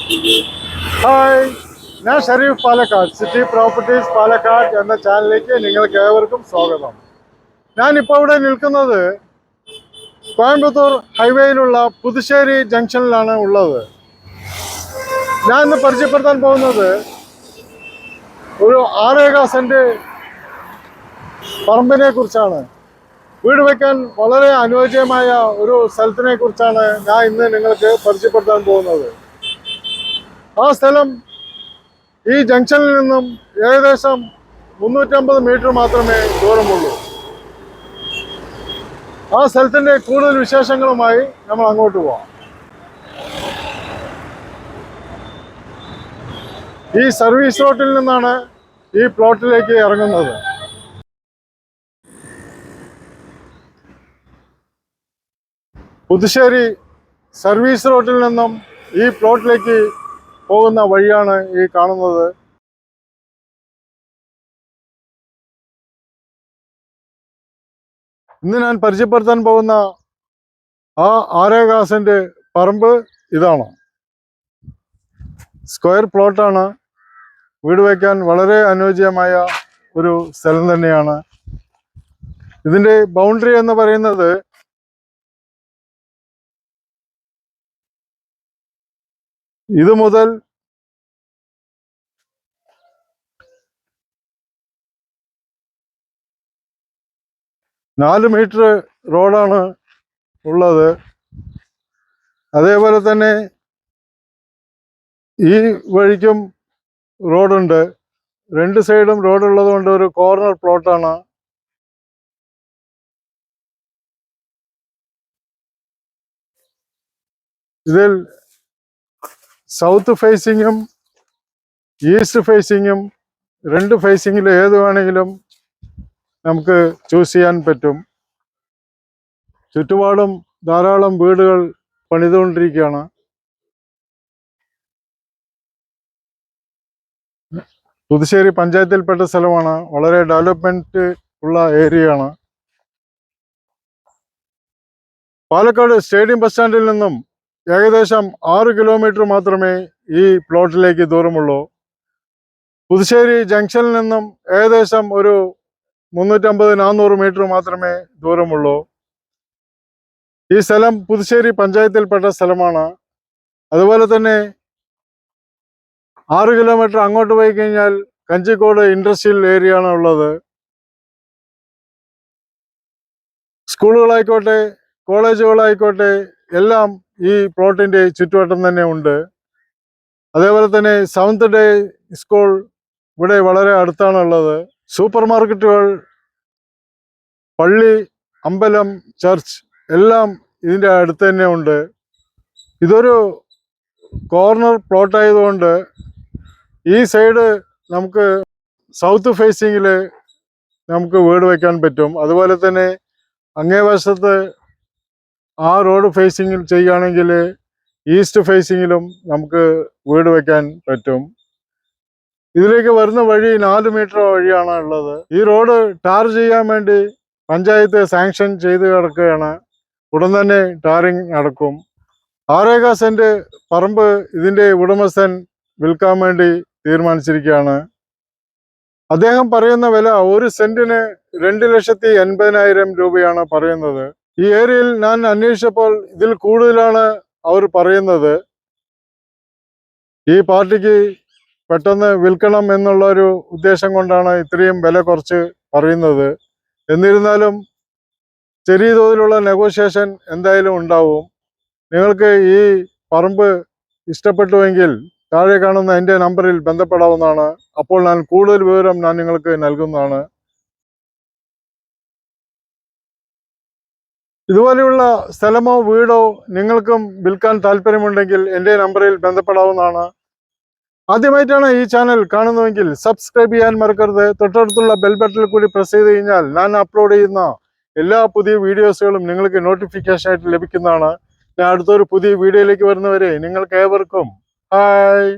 Hi, ഞാൻ Sharif Palakkad, city properties Palakkad എന്ന ചാനലിലേക്ക് നിങ്ങൾക്ക് ഏവർക്കും സ്വാഗതം. ഞാനിപ്പോൾ ഇവിടെ നിൽക്കുന്നത് കോയമ്പത്തൂർ ഹൈവേയിലുള്ള പുതുശ്ശേരി ജംഗ്ഷനിലാണ് ഉള്ളത്. ഞാൻ ഇന്ന് പരിചയപ്പെടുത്താൻ പോകുന്നത് ഒരു 6 സെന്റ് പറമ്പിനെ കുറിച്ചാണ്. വീട് വയ്ക്കാൻ വളരെ അനുയോജ്യമായ ഒരു സ്ഥലത്തിനെ കുറിച്ചാണ് ഞാൻ ഇന്ന് നിങ്ങൾക്ക് പരിചയപ്പെടുത്താൻ പോകുന്നത്. ആ സ്ഥലം ഈ ജംഗ്ഷനിൽ നിന്നും ഏകദേശം 350 മീറ്റർ മാത്രമേ ദൂരമുള്ളൂ. ആ സ്ഥലത്തിൻ്റെ കൂടുതൽ വിശേഷങ്ങളുമായി നമ്മൾ അങ്ങോട്ട് പോവാം. ഈ സർവീസ് റോഡിൽ നിന്നാണ് ഈ പ്ലോട്ടിലേക്ക് ഇറങ്ങുന്നത്. പുതുശ്ശേരി സർവീസ് റോഡിൽ നിന്നും ഈ പ്ലോട്ടിലേക്ക് പോകുന്ന വഴിയാണ് ഈ കാണുന്നത്. ഇന്ന് ഞാൻ പരിചയപ്പെടുത്താൻ പോകുന്ന ആ 6 സെന്റ് പറമ്പ് ഇതാണ്. സ്ക്വയർ പ്ലോട്ടാണ്. വീട് വയ്ക്കാൻ വളരെ അനുയോജ്യമായ ഒരു സ്ഥലം തന്നെയാണ്. ഇതിൻ്റെ ബൗണ്ടറി എന്ന് പറയുന്നത് ഇത് മുതൽ നാല് മീറ്റർ റോഡാണ് ഉള്ളത്. അതേപോലെ തന്നെ ഈ വഴിക്കും റോഡുണ്ട്. രണ്ട് സൈഡും റോഡുള്ളത് കൊണ്ട് ഒരു കോർണർ പ്ലോട്ടാണ്. ഇതിൽ സൗത്ത് ഫേസിങ്ങും ഈസ്റ്റ് ഫേസിങ്ങും രണ്ട് ഫേസിങ്ങിൽ ഏത് വേണമെങ്കിലും നമുക്ക് ചൂസ് ചെയ്യാൻ പറ്റും. ചുറ്റുപാടും ധാരാളം വീടുകൾ പണിതുകൊണ്ടിരിക്കുകയാണ്. പുതുശ്ശേരി പഞ്ചായത്തിൽപ്പെട്ട സ്ഥലമാണ്. വളരെ ഡെവലപ്മെന്റ് ഉള്ള ഏരിയയാണ്. പാലക്കാട് സ്റ്റേഡിയം ബസ് സ്റ്റാൻഡിൽ നിന്നും ഏകദേശം 6 കിലോമീറ്റർ മാത്രമേ ഈ പ്ലോട്ടിലേക്ക് ദൂരമുള്ളൂ. പുതുശ്ശേരി ജംഗ്ഷനിൽ നിന്നും ഏകദേശം ഒരു 350-400 മീറ്റർ മാത്രമേ ദൂരമുള്ളൂ. ഈ സ്ഥലം പുതുശ്ശേരി പഞ്ചായത്തിൽപ്പെട്ട സ്ഥലമാണ്. അതുപോലെ തന്നെ 6 കിലോമീറ്റർ അങ്ങോട്ട് പോയി കഴിഞ്ഞാൽ കഞ്ചിക്കോട് ഇൻഡസ്ട്രിയൽ ഏരിയ ആണ് ഉള്ളത്. സ്കൂളുകളായിക്കോട്ടെ കോളേജുകളായിക്കോട്ടെ എല്ലാം ഈ പ്ലോട്ടിൻ്റെ ചുറ്റുവട്ടം തന്നെ ഉണ്ട്. അതേപോലെ തന്നെ സെവൻത് ഡേ സ്കൂൾ ഇവിടെ വളരെ അടുത്താണുള്ളത്. സൂപ്പർ മാർക്കറ്റുകൾ, പള്ളി, അമ്പലം, ചർച്ച് എല്ലാം ഇതിൻ്റെ അടുത്ത് തന്നെ ഉണ്ട്. ഇതൊരു കോർണർ പ്ലോട്ട് ആയതുകൊണ്ട് ഈ സൈഡ് നമുക്ക് സൗത്ത് ഫേസിങ്ങിൽ നമുക്ക് വീട് വയ്ക്കാൻ പറ്റും. അതുപോലെ തന്നെ അങ്ങേ വശത്ത് ആ റോഡ് ഫേസിങ്ങിൽ ചെയ്യുകയാണെങ്കിൽ ഈസ്റ്റ് ഫേസിങ്ങിലും നമുക്ക് വീട് വയ്ക്കാൻ പറ്റും. ഇതിലേക്ക് വരുന്ന വഴി 4 മീറ്റർ വഴിയാണ് ഉള്ളത്. ഈ റോഡ് ടാർ ചെയ്യാൻ വേണ്ടി പഞ്ചായത്ത് സാങ്ഷൻ ചെയ്ത് കിടക്കുകയാണ്. ഉടൻ തന്നെ ടാറിങ് നടക്കും. 6 സെന്റ് പറമ്പ് ഇതിൻ്റെ ഉടമസ്ഥൻ വിൽക്കാൻ വേണ്ടി തീരുമാനിച്ചിരിക്കുകയാണ്. അദ്ദേഹം പറയുന്ന വില 1 സെന്റിന് 2,80,000 രൂപയാണ് പറയുന്നത്. ഈ ഏരിയയിൽ ഞാൻ അന്വേഷിച്ചപ്പോൾ ഇതിൽ കൂടുതലാണ് അവർ പറയുന്നത്. ഈ പാർട്ടിക്ക് പെട്ടെന്ന് വിൽക്കണം എന്നുള്ള ഒരു ഉദ്ദേശം കൊണ്ടാണ് ഇത്രയും വില കുറച്ച് പറയുന്നത്. എന്നിരുന്നാലും ചെറിയ തോതിലുള്ള നെഗോഷിയേഷൻ എന്തായാലും ഉണ്ടാവും. നിങ്ങൾക്ക് ഈ പറമ്പ് ഇഷ്ടപ്പെട്ടുവെങ്കിൽ താഴെ കാണുന്ന എൻ്റെ നമ്പറിൽ ബന്ധപ്പെടാവുന്നതാണ്. അപ്പോൾ ഞാൻ കൂടുതൽ വിവരം ഞാൻ നിങ്ങൾക്ക് നൽകുന്നതാണ്. ഇതുപോലെയുള്ള സ്ഥലമോ വീടോ നിങ്ങൾക്കും വിൽക്കാൻ താല്പര്യമുണ്ടെങ്കിൽ എൻ്റെ നമ്പറിൽ ബന്ധപ്പെടാവുന്നതാണ്. ആദ്യമായിട്ടാണ് ഈ ചാനൽ കാണുന്നതെങ്കിൽ സബ്സ്ക്രൈബ് ചെയ്യാൻ മറക്കരുത്. തൊട്ടടുത്തുള്ള ബെൽ ബട്ടണിൽ കൂടി പ്രസ് ചെയ്ത് കഴിഞ്ഞാൽ ഞാൻ അപ്ലോഡ് ചെയ്യുന്ന എല്ലാ പുതിയ വീഡിയോസുകളും നിങ്ങൾക്ക് നോട്ടിഫിക്കേഷൻ ആയിട്ട് ലഭിക്കുന്നതാണ്. ഞാൻ അടുത്തൊരു പുതിയ വീഡിയോയിലേക്ക് വരുന്നവരെ നിങ്ങൾക്ക് ഏവർക്കും ഹായ്.